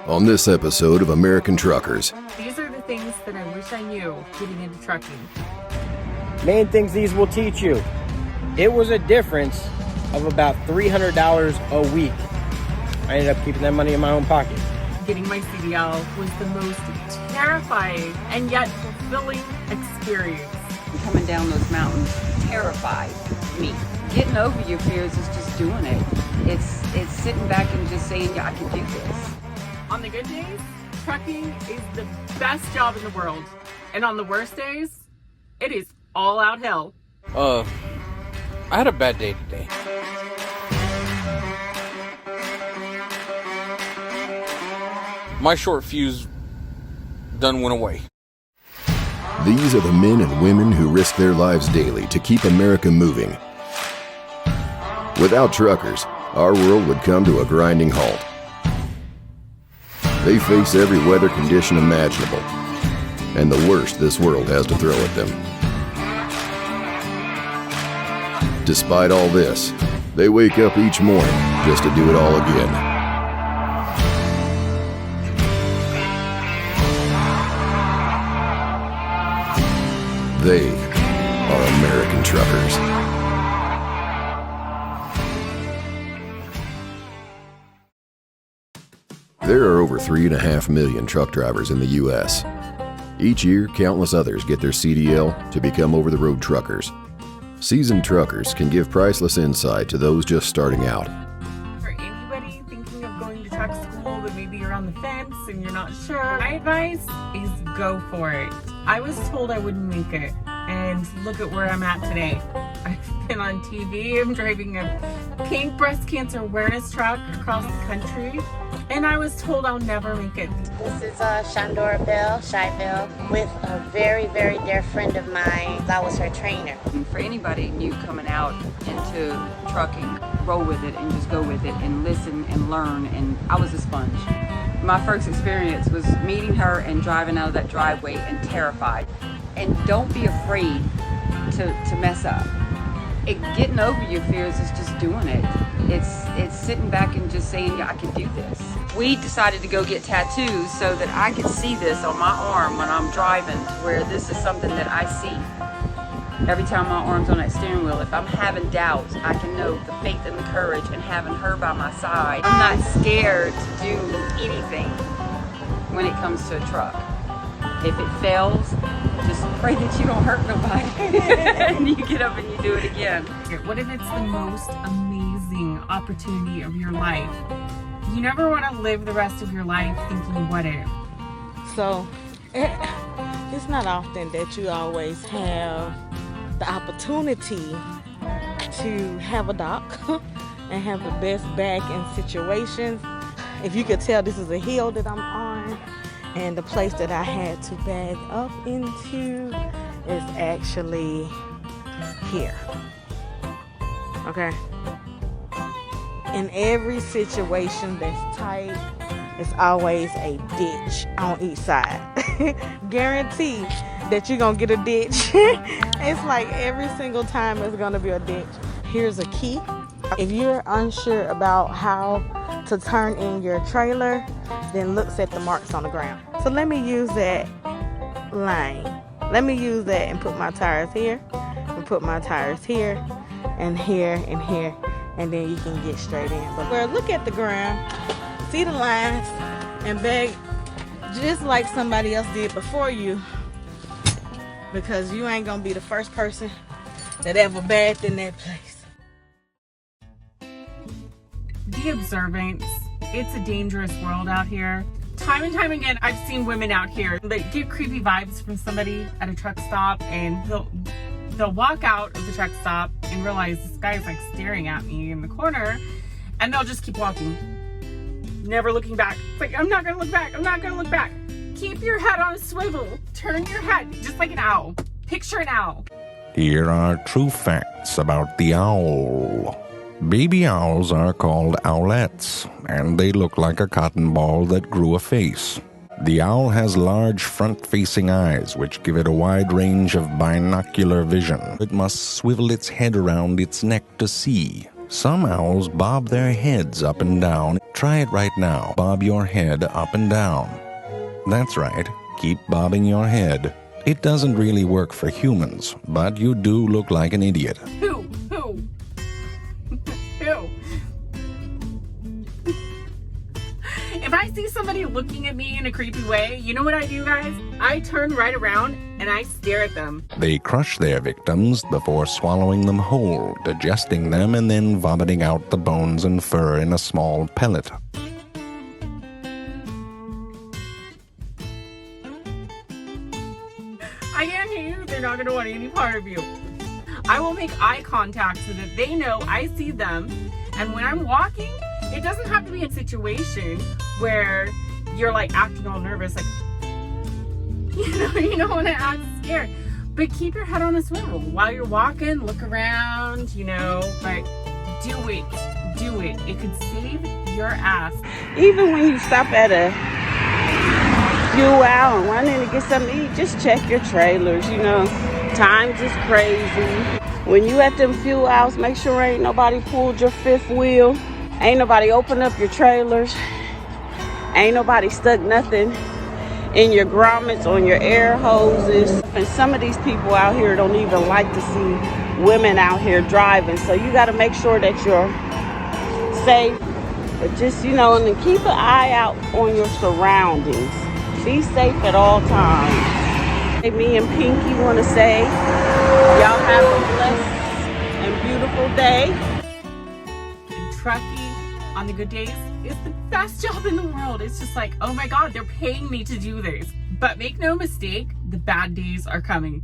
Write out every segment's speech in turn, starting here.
on this episode of American Truckers. These are the things that I wish I knew getting into trucking. Main things these will teach you. It was a difference of about $300 a week. I ended up keeping that money in my own pocket. Getting my CDL was the most terrifying and yet fulfilling experience. Coming down those mountains terrified me. Getting over your fears is just doing it. It's sitting back and just saying, yeah, I can do this. On the good days, trucking is the best job in the world. And on the worst days, it is all out hell. I had a bad day today. My short fuse done went away. These are the men and women who risk their lives daily to keep America moving. Without truckers, our world would come to a grinding halt. They face every weather condition imaginable, and the worst this world has to throw at them. Despite all this, they wake up each morning just to do it all again. They are American Truckers. There are over 3.5 million truck drivers in the U.S. Each year, countless others get their CDL to become over-the-road truckers. Seasoned truckers can give priceless insight to those just starting out. For anybody thinking of going to truck school, but maybe you're on the fence and you're not sure, my advice is go for it. I was told I wouldn't make it, and look at where I'm at today. I've been on TV, I'm driving a pink breast cancer awareness truck across the country, and I was told I'll never make it. This is Shandora Bell, Shy Bell, with a very, very dear friend of mine. I was her trainer. And for anybody new coming out into trucking, roll with it and just go with it and listen and learn. And I was a sponge. My first experience was meeting her and driving out of that driveway and terrified. And don't be afraid to mess up. Getting over your fears is just doing it. It's sitting back and just saying, yeah, I can do this. We decided to go get tattoos so that I could see this on my arm when I'm driving, to where this is something that I see. Every time my arm's on that steering wheel, if I'm having doubts, I can know the faith and the courage and having her by my side. I'm not scared to do anything when it comes to a truck. If it fails, just pray that you don't hurt nobody. And you get up and you do it again. What if it's the most amazing opportunity of your life? You never want to live the rest of your life thinking, what if? So, it's not often that you always have the opportunity to have a doc and have the best back in situations. If you could tell, this is a hill that I'm on, and the place that I had to back up into is actually here. Okay? In every situation that's tight, it's always a ditch on each side. Guarantee that you're gonna get a ditch. It's like every single time it's gonna be a ditch. Here's a key. If you're unsure about how to turn in your trailer, then look at the marks on the ground. So let me use that line. Let me use that and put my tires here, and put my tires here, and here, and here, and then you can get straight in. But where look at the ground, see the lines, and beg just like somebody else did before you, because you ain't gonna be the first person that ever bagged in that place. Be observant. It's a dangerous world out here. Time and time again, I've seen women out here that get creepy vibes from somebody at a truck stop, and they'll walk out of the truck stop and realize this guy's like staring at me in the corner, and they'll just keep walking, never looking back. It's like, I'm not gonna look back. I'm not gonna look back. Keep your head on a swivel. Turn your head just like an owl. Picture an owl. Here are true facts about the owl. Baby owls are called owlets, and they look like a cotton ball that grew a face. The owl has large front-facing eyes, which give it a wide range of binocular vision. It must swivel its head around its neck to see. Some owls bob their heads up and down, Try it right now. Bob your head up and down. That's right. Keep bobbing your head. It doesn't really work for humans, but you do look like an idiot. Who? If I see somebody looking at me in a creepy way, you know what I do, guys? I turn right around and I stare at them. They crush their victims before swallowing them whole, digesting them, and then vomiting out the bones and fur in a small pellet. I guarantee you they're not going to want any part of you. I will make eye contact so that they know I see them. And when I'm walking, it doesn't have to be a situation where you're like acting all nervous, like, you don't want to act scared. But keep your head on a swivel. While you're walking, look around, but do it. It could save your ass. Even when you stop at a fuel out and run in to get something to eat, just check your trailers, Times is crazy. When you at them fuel outs, make sure ain't nobody pulled your fifth wheel. Ain't nobody opened up your trailers. Ain't nobody stuck nothing in your grommets, on your air hoses. And some of these people out here don't even like to see women out here driving. So you got to make sure that you're safe. But just, and then keep an eye out on your surroundings. Be safe at all times. Me and Pinky want to say, y'all have a blessed and beautiful day. And trucking on the good days is the best job in the world. It's just like, oh my God, they're paying me to do this. But make no mistake, the bad days are coming.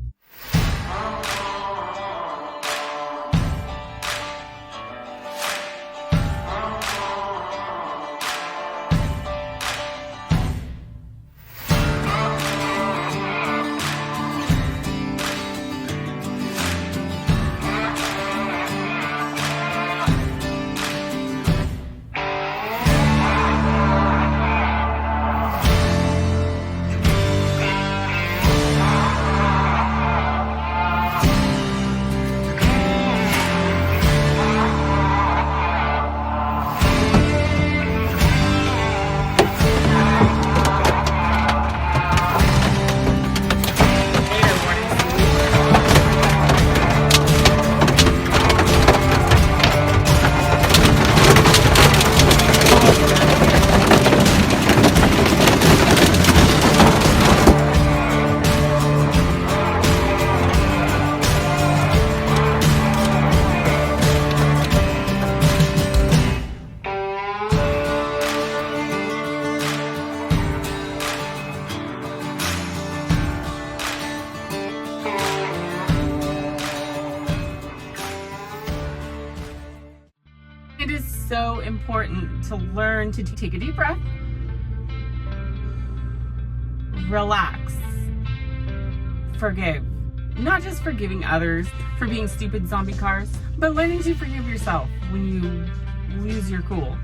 It is so important to learn to take a deep breath, relax, forgive. Not just forgiving others for being stupid zombie cars, but learning to forgive yourself when you lose your cool.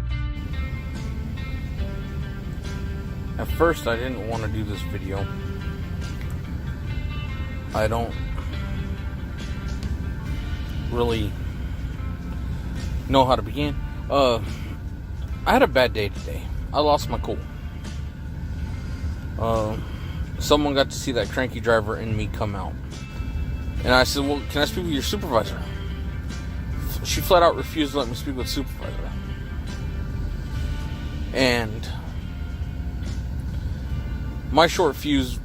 At first, I didn't want to do this video. I don't really know how to begin. I had a bad day today. I lost my cool. Someone got to see that cranky driver in me come out. And I said, well, can I speak with your supervisor? She flat out refused to let me speak with the supervisor. And my short fuse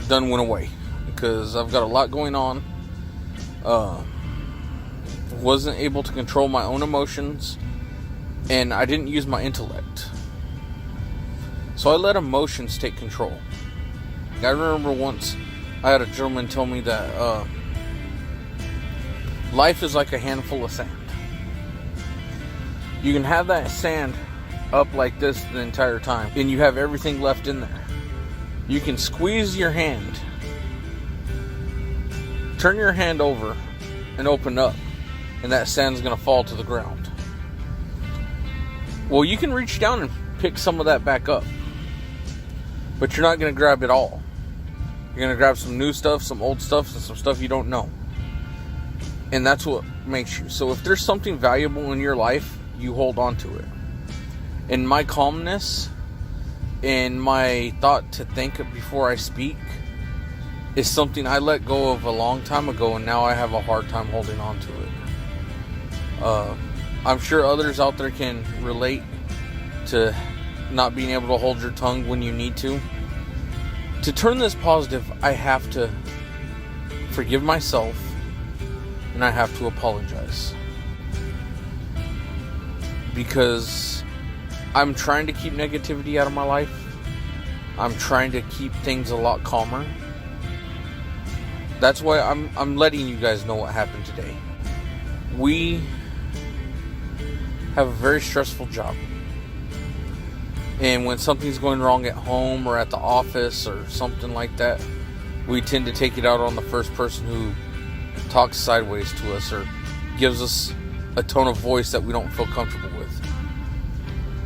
done went away. Because I've got a lot going on. Wasn't able to control my own emotions. And I didn't use my intellect. So I let emotions take control. I remember once I had a gentleman tell me that life is like a handful of sand. You can have that sand up like this the entire time, and you have everything left in there. You can squeeze your hand, turn your hand over, and open up, and that sand's going to fall to the ground. Well, you can reach down and pick some of that back up, but you're not going to grab it all. You're going to grab some new stuff, some old stuff, and some stuff you don't know. And that's what makes you. So if there's something valuable in your life, you hold on to it. And my calmness and my thought to think before I speak is something I let go of a long time ago, and now I have a hard time holding on to it. I'm sure others out there can relate to not being able to hold your tongue when you need to. To turn this positive, I have to forgive myself, and I have to apologize. Because I'm trying to keep negativity out of my life. I'm trying to keep things a lot calmer. That's why I'm letting you guys know what happened today. We have a very stressful job. And when something's going wrong at home or at the office or something like that, we tend to take it out on the first person who talks sideways to us or gives us a tone of voice that we don't feel comfortable with.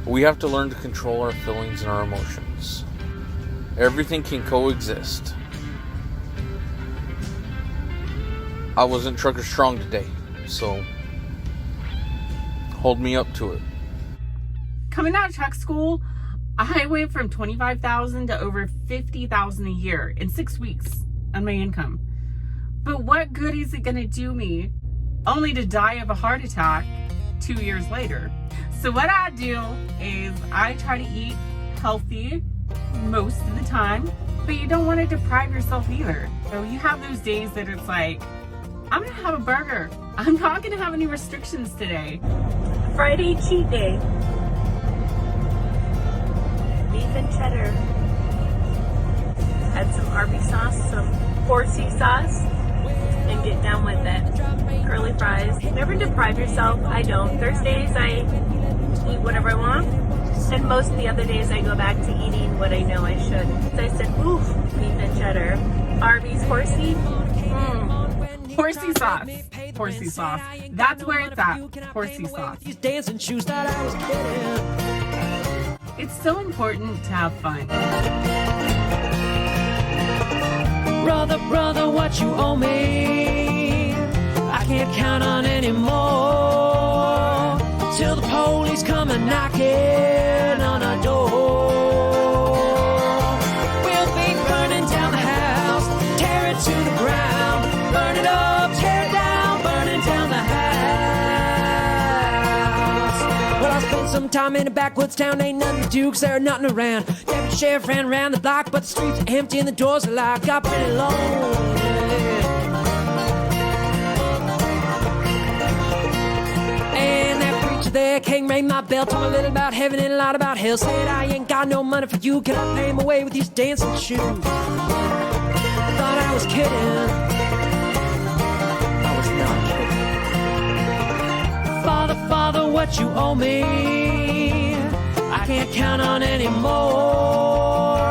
We have to learn to control our feelings and our emotions. Everything can coexist. I wasn't trucker strong today, so hold me up to it. Coming out of truck school, I went from $25,000 to over $50,000 a year in 6 weeks on my income. But what good is it gonna do me only to die of a heart attack 2 years later? So what I do is I try to eat healthy most of the time, but you don't want to deprive yourself either. So you have those days that it's like, I'm gonna have a burger. I'm not gonna have any restrictions today. Friday cheat day. Beef and cheddar. Add some Arby's sauce, some 4C sauce, and get down with it. Curly fries. Never deprive yourself. I don't. Thursdays I eat whatever I want, and most of the other days I go back to eating what I know I should. So I said, oof, beef and cheddar. Arby's 4C. 4C sauce. 4C sauce. That's where it's at. 4C sauce. It's so important to have fun. Brother, brother, what you owe me, I can't count on anymore. Till the police come and knocking on our door. We'll be burning down the house, tear it to the ground, burn it up, tear it down, burning down the house. Well, I spent some time in a backwoods town, ain't nothing to do 'cause there ain't nothing around. Deputy sheriff ran around the block, but the streets are empty and the doors are locked. Got pretty lonely. There, king rang my bell, told me a little about heaven and a lot about hell. Said I ain't got no money for you, can I pay him away with these dancing shoes? Thought I was kidding, I was not kidding. Father, Father, what you owe me, I can't count on anymore.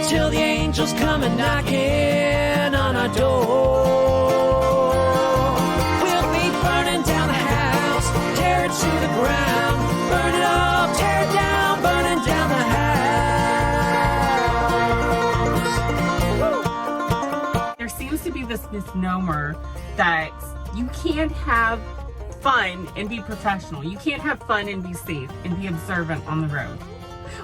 Till the angels come and knocking on our door. We'll be burning down the house, tear it to the ground, burn it up, tear it down, burning down the house. There seems to be this misnomer that you can't have fun and be professional. You can't have fun and be safe and be observant on the road.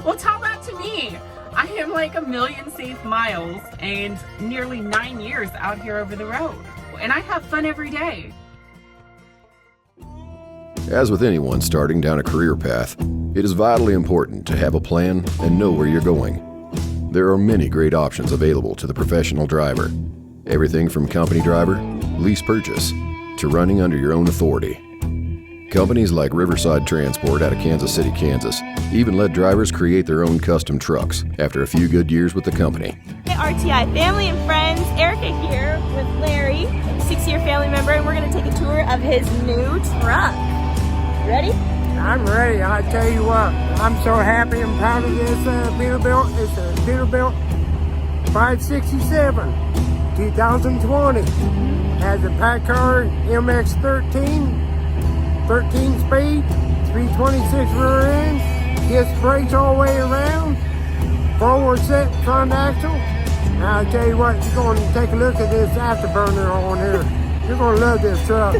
Well, tell that to me. I am like 1,000,000 safe miles and nearly 9 years out here over the road. And I have fun every day. As with anyone starting down a career path, it is vitally important to have a plan and know where you're going. There are many great options available to the professional driver. Everything from company driver, lease purchase, to running under your own authority. Companies like Riverside Transport out of Kansas City, Kansas, even let drivers create their own custom trucks after a few good years with the company. Hey, RTI family and friends, Erica here with Larry, a 6-year family member, and we're going to take a tour of his new truck. Ready? I'm ready. I tell you what, I'm so happy and proud of this Peterbilt. It's a Peterbilt 567, 2020. Has a Packard MX-13, 13 speed, 326 rear end, disc brakes all the way around, forward set front axle. Now I tell you what, you're going to take a look at this afterburner on here. You're going to love this truck.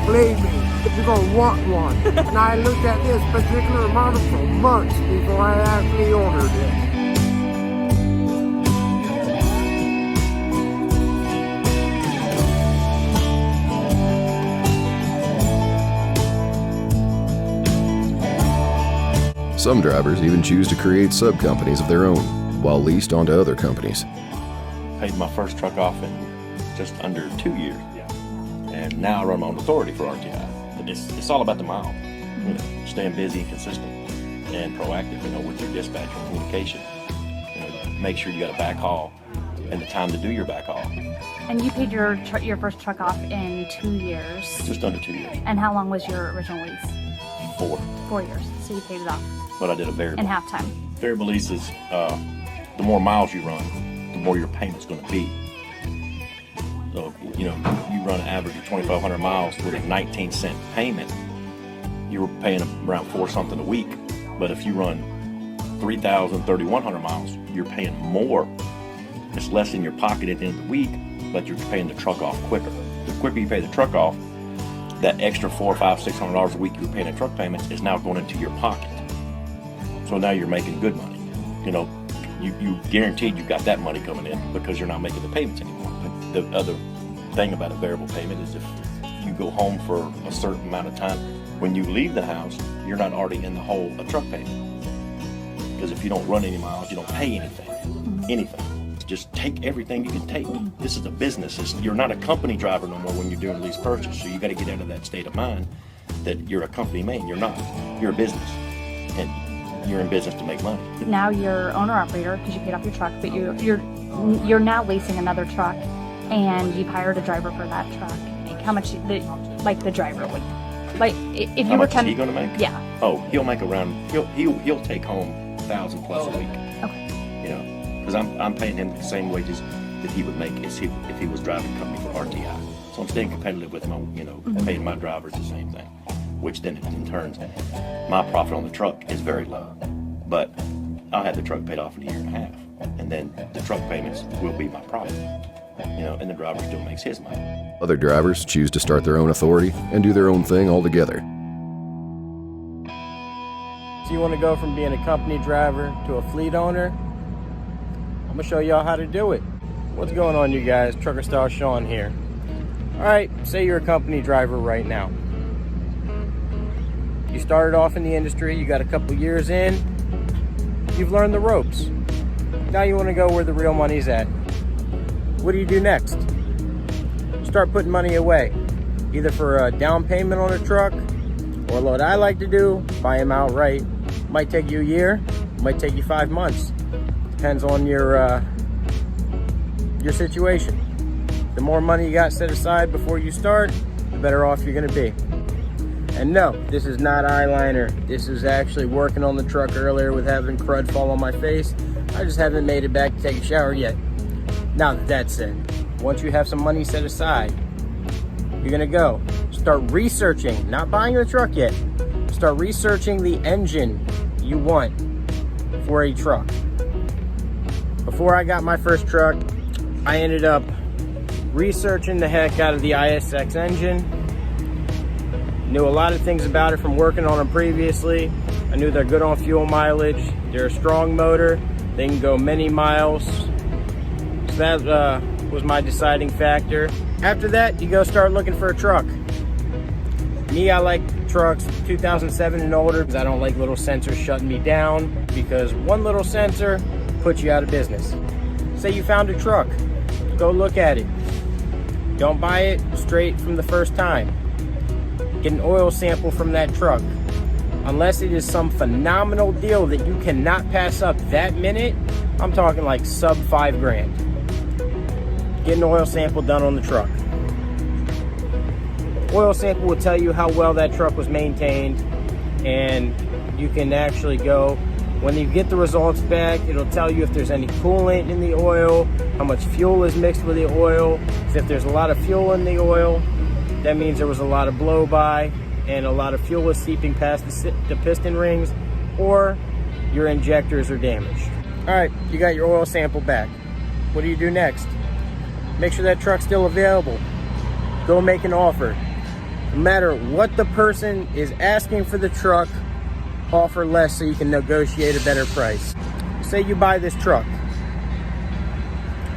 Believe me. You're gonna want one. And I looked at this particular model for months before I actually ordered it. Some drivers even choose to create sub-companies of their own, while leased onto other companies. Paid my first truck off in just under 2 years. And now I run my own authority for RTI. But it's all about the mile. You know, staying busy and consistent and proactive, you know, with your dispatch and communication. You know, make sure you got a backhaul and the time to do your backhaul. And you paid your first truck off in 2 years. Just under 2 years. And how long was your original lease? 4. 4 years. So you paid it off. But I did a variable. In half time. Variable lease is the more miles you run, the more your payment's going to be. So, you know, you run an average of 2,500 miles with a 19-cent payment, you're paying around 4 something a week. But if you run 3,000, 3,100 miles, you're paying more. It's less in your pocket at the end of the week, but you're paying the truck off quicker. The quicker you pay the truck off, that extra $400, $500, $600 a week you were paying in truck payments is now going into your pocket. So now you're making good money. You know, you guaranteed you got that money coming in because you're not making the payments anymore. But the other thing about a variable payment is if you go home for a certain amount of time, when you leave the house, you're not already in the hole of truck payment. Because if you don't run any miles, you don't pay anything. Just take everything you can take. This is a business. You're not a company driver no more when you're doing a lease purchase. So you got to get out of that state of mind that you're a company man. You're not. You're a business. And you're in business to make money. Now you're owner-operator because you paid off your truck, but you're now leasing another truck, and you've hired a driver for that truck. Like how much, the driver would, like if you were How much is he going to make? Yeah. Oh, he'll make around. He'll take home $1,000 plus a week. Okay. You know, because I'm paying him the same wages that he would make if he was driving a company for RTI. So I'm staying competitive with my, you know, paying my drivers the same thing. Which then in turn, my profit on the truck is very low. But I'll have the truck paid off in 1.5 years. And then the truck payments will be my profit. You know, and the driver still makes his money. Other drivers choose to start their own authority and do their own thing altogether. So you want to go from being a company driver to a fleet owner? I'm going to show y'all how to do it. What's going on, you guys? Trucker Star Sean here. All right, say you're a company driver right now. You started off in the industry, you got a couple years in, you've learned the ropes. Now you want to go where the real money's at. What do you do next? Start putting money away, either for a down payment on a truck, or what I like to do, buy them outright. Might take you a year, might take you 5 months. Depends on your situation. The more money you got set aside before you start, the better off you're gonna be. And no, this is not eyeliner. This is actually working on the truck earlier with having crud fall on my face. I just haven't made it back to take a shower yet. Now that said, once you have some money set aside, you're gonna go start researching, not buying the truck yet. Start researching the engine you want for a truck. Before I got my first truck, I ended up researching the heck out of the ISX engine. Knew a lot of things about it from working on them previously. I knew they're good on fuel mileage. They're a strong motor. They can go many miles. So that was my deciding factor. After that, you go start looking for a truck. Me, I like trucks 2007 and older because I don't like little sensors shutting me down, because one little sensor puts you out of business. Say you found a truck, go look at it. Don't buy it straight from the first time. Get an oil sample from that truck. Unless it is some phenomenal deal that you cannot pass up that minute, I'm talking like sub $5,000. Get an oil sample done on the truck. Oil sample will tell you how well that truck was maintained, and you can actually go, when you get the results back, it'll tell you if there's any coolant in the oil, how much fuel is mixed with the oil. If there's a lot of fuel in the oil, that means there was a lot of blow by and a lot of fuel was seeping past the piston rings, or your injectors are damaged. All right, you got your oil sample back. What do you do next? Make sure that truck's still available. Go make an offer. No matter what the person is asking for the truck, offer less so you can negotiate a better price. Say you buy this truck,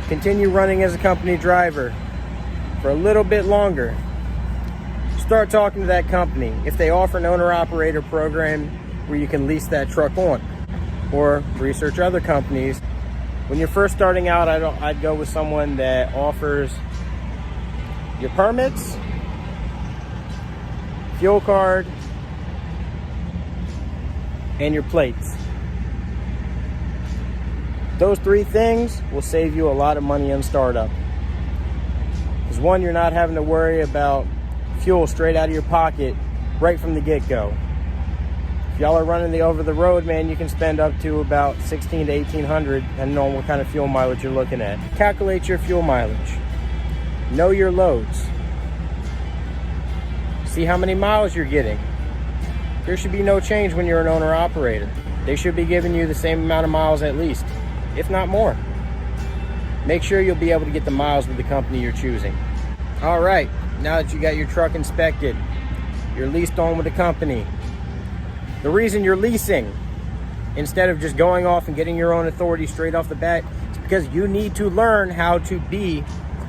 continue running as a company driver for a little bit longer. Start talking to that company if they offer an owner-operator program where you can lease that truck on, or research other companies. When you're first starting out, I'd go with someone that offers your permits, fuel card, and your plates. Those three things will save you a lot of money on startup. Because one, you're not having to worry about fuel straight out of your pocket right from the get-go. If y'all are running the over-the-road, man, you can spend up to about $1,600 to $1,800 depending on what kind of fuel mileage you're looking at. Calculate your fuel mileage. Know your loads. See how many miles you're getting. There should be no change when you're an owner-operator. They should be giving you the same amount of miles at least, if not more. Make sure you'll be able to get the miles with the company you're choosing. All right, now that you got your truck inspected, you're leased on with the company. The reason you're leasing, instead of just going off and getting your own authority straight off the bat, is because you need to learn how to be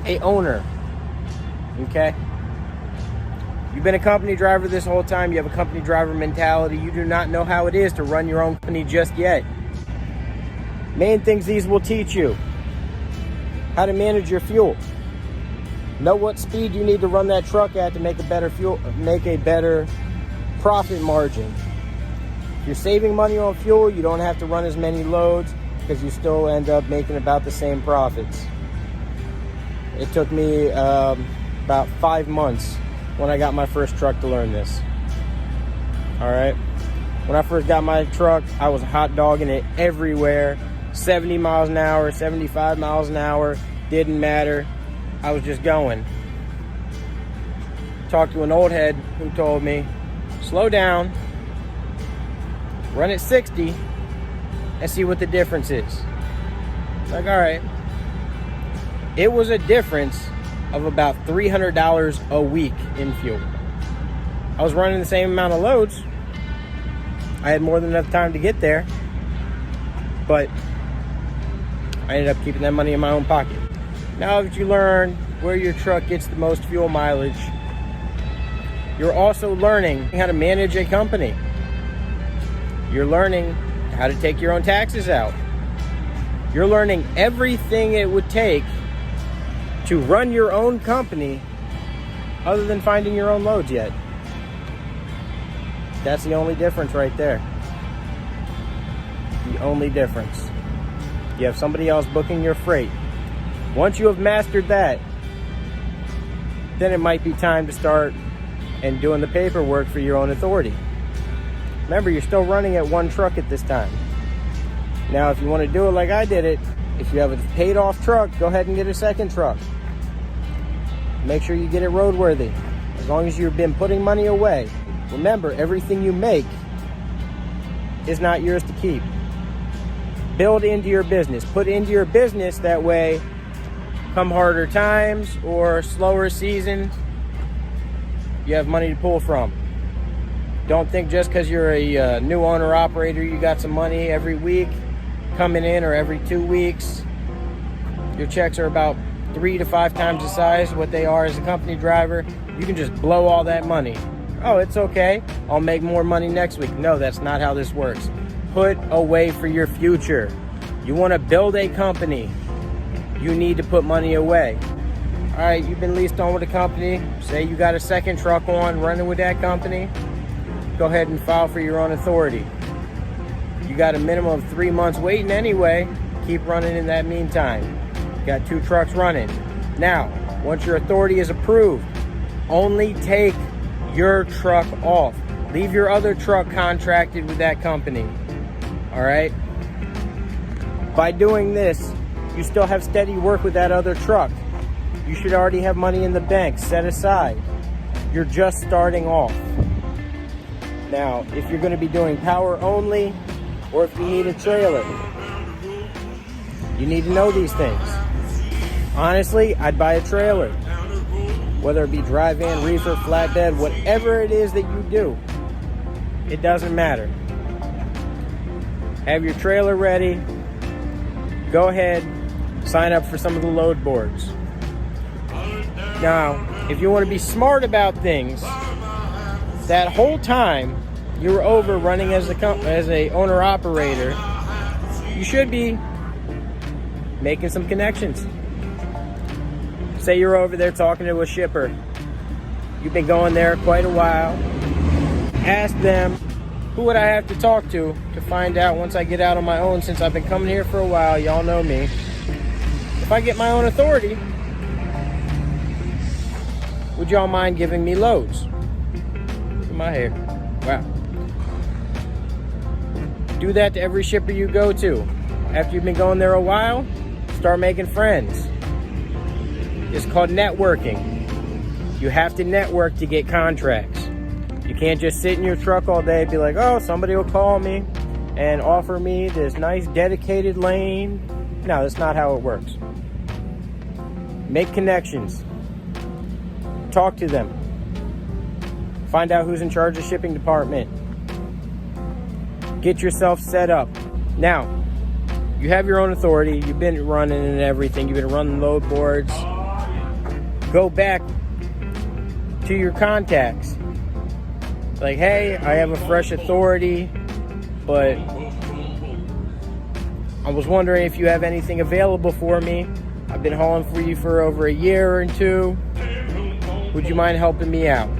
an owner, okay? You've been a company driver this whole time. You have a company driver mentality. You do not know how it is to run your own company just yet. Main things these will teach you: how to manage your fuel. Know what speed you need to run that truck at to make a better profit margin. If you're saving money on fuel, you don't have to run as many loads because you still end up making about the same profits. It took me about 5 months when I got my first truck to learn this. All right. When I first got my truck, I was hot dogging it everywhere. 70 miles an hour, 75 miles an hour, didn't matter. I was just going. Talked to an old head who told me, slow down, run at 60, and see what the difference is. Like, all right. It was a difference of about $300 a week in fuel. I was running the same amount of loads. I had more than enough time to get there, but I ended up keeping that money in my own pocket. Now that you learn where your truck gets the most fuel mileage, you're also learning how to manage a company. You're learning how to take your own taxes out. You're learning everything it would take to run your own company other than finding your own loads yet. That's the only difference right there. The only difference. You have somebody else booking your freight. Once you have mastered that, then it might be time to start and doing the paperwork for your own authority. Remember, you're still running at one truck at this time. Now, if you want to do it like I did it, if you have a paid off truck, go ahead and get a second truck. Make sure you get it roadworthy. As long as you've been putting money away. Remember, everything you make is not yours to keep. Build into your business. Put into your business, that way, come harder times or slower season, you have money to pull from. Don't think just because you're a new owner operator, you got some money every week coming in, or every 2 weeks. Your checks are about 3 to 5 times the size of what they are as a company driver. You can just blow all that money. Oh, it's okay, I'll make more money next week. No, that's not how this works. Put away for your future. You want to build a company, you need to put money away. All right, you've been leased on with a company. Say you got a second truck on running with that company. Go ahead and file for your own authority. You got a minimum of 3 months waiting anyway. Keep running in that meantime. You got 2 trucks running. Now, once your authority is approved, only take your truck off. Leave your other truck contracted with that company. All right? By doing this, you still have steady work with that other truck. You should already have money in the bank set aside. You're just starting off. Now, if you're going to be doing power only, or if you need a trailer, you need to know these things. Honestly, I'd buy a trailer. whether it be drive-in, reefer, flatbed, whatever it is that you do, it doesn't matter. Have your trailer ready. Go ahead, sign up for some of the load boards. Now, if you want to be smart about things, that whole time you were over running as a owner-operator, you should be making some connections. Say you're over there talking to a shipper. You've been going there quite a while. Ask them, who would I have to talk to find out once I get out on my own, since I've been coming here for a while, y'all know me. If I get my own authority, would y'all mind giving me loads? Look at my hair. Wow. Do that to every shipper you go to. After you've been going there a while, start making friends. It's called networking. You have to network to get contracts. You can't just sit in your truck all day and be like, oh, somebody will call me and offer me this nice dedicated lane. No, that's not how it works. Make connections. Talk to them. Find out who's in charge of the shipping department. Get yourself set up. Now, you have your own authority. You've been running and everything. You've been running load boards. Go back to your contacts. Like, hey, I have a fresh authority, but I was wondering if you have anything available for me. I've been hauling for you for over a year or two. Would you mind helping me out?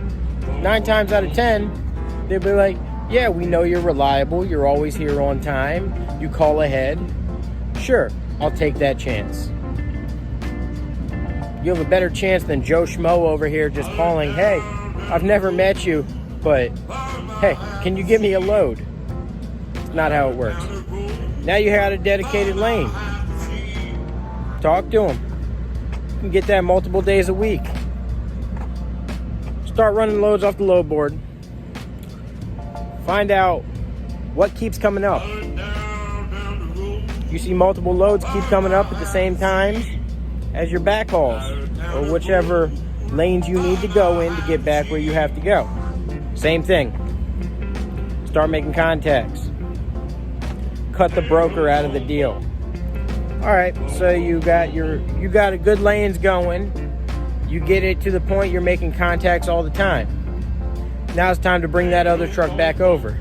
9 times out of 10, they'll be like, yeah, we know you're reliable. You're always here on time. You call ahead. Sure, I'll take that chance. You have a better chance than Joe Schmo over here just calling, hey, I've never met you, but hey, can you give me a load? It's not how it works. Now you had a dedicated lane. Talk to them. You can get that multiple days a week. Start running loads off the load board. Find out what keeps coming up. You see multiple loads keep coming up at the same time as your backhauls, or whichever lanes you need to go in to get back where you have to go. Same thing. Start making contacts. Cut the broker out of the deal. All right, so you got a good lanes going. You get it to the point you're making contacts all the time. Now it's time to bring that other truck back over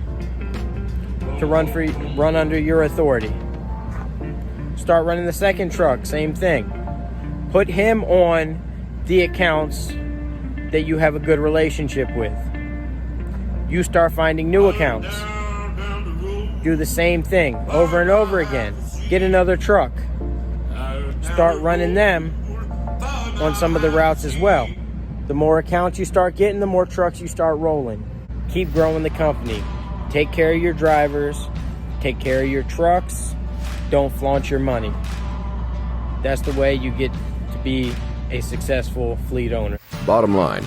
to run under your authority. Start running the second truck, same thing. Put him on the accounts that you have a good relationship with. You start finding new accounts. Do the same thing over and over again. Get another truck. Start running them on some of the routes as well. The more accounts you start getting, the more trucks you start rolling. Keep growing the company. Take care of your drivers. Take care of your trucks. Don't flaunt your money. That's the way you get to be a successful fleet owner. Bottom line,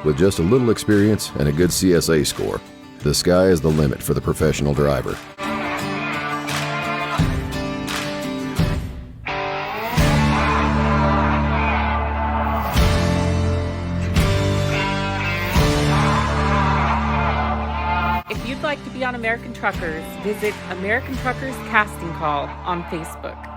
with just a little experience and a good CSA score, the sky is the limit for the professional driver. If you'd like to be on American Truckers, visit American Truckers Casting Call on Facebook.